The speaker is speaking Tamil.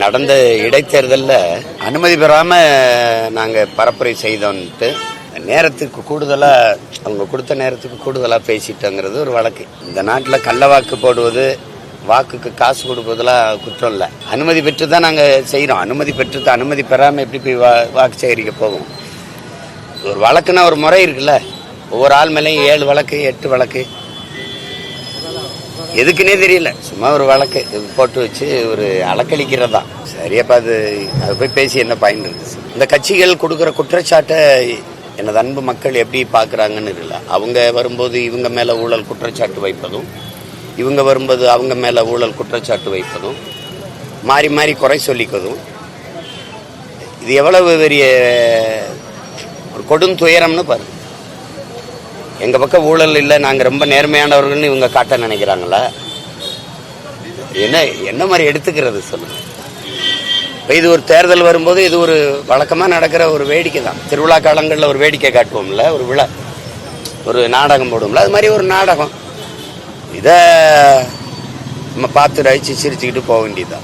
நடந்த இடைத்தேர்தலில் அனுமதி பெறாமல் நாங்கள் பரப்புரை செய்தோன்ட்டு நேரத்துக்கு கூடுதலாக அவங்க கொடுத்த நேரத்துக்கு கூடுதலாக பேசிட்டோங்கிறது ஒரு வழக்கு. இந்த நாட்டில் கள்ள வாக்கு போடுவது, வாக்குக்கு காசு கொடுப்பதெல்லாம் குற்றம் இல்லை. அனுமதி பெற்று தான் நாங்கள் செய்கிறோம். அனுமதி பெற்று தான், அனுமதி பெறாமல் எப்படி போய் வாக்கு சேகரிக்க போவோம்? ஒரு வழக்குன்னா ஒரு முறை இருக்குல்ல. ஒவ்வொரு ஆள் மேலேயும் 7 வழக்கு 8 வழக்கு, எதுக்குன்னே தெரியல. சும்மா ஒரு வழக்கு போட்டு வச்சு ஒரு அலக்களிக்கிறதா. சரியாப்பா, அது போய் பேசி என்ன பயன் இருக்குது? இந்த கட்சிகள் கொடுக்குற குற்றச்சாட்டை எனது அன்பு மக்கள் எப்படி பார்க்குறாங்கன்னு இல்லை. அவங்க வரும்போது இவங்க மேலே ஊழல் குற்றச்சாட்டு வைப்பதும், இவங்க வரும்போது அவங்க மேலே ஊழல் குற்றச்சாட்டு வைப்பதும், மாறி மாறி குறை சொல்லிக்கிறதும், இது எவ்வளவு பெரிய ஒரு கொடும் துயரம்னு பாருங்க. எங்கள் பக்கம் ஊழல் இல்லை, நாங்கள் ரொம்ப நேர்மையானவர்கள்னு இவங்க காட்ட நினைக்கிறாங்களா? என்ன மாதிரி எடுத்துக்கிறது சொல்லுங்கள். இப்போ இது ஒரு தேர்தல் வரும்போது இது ஒரு வழக்கமாக நடக்கிற ஒரு வேடிக்கை தான். திருவிழா காலங்களில் ஒரு வேடிக்கை காட்டுவோம்ல, ஒரு விழா, ஒரு நாடகம் போடுவோம்ல, அது மாதிரி ஒரு நாடகம். இதை நம்ம பார்த்து ரசித்து சிரிச்சுக்கிட்டு போக வேண்டியதுதான்.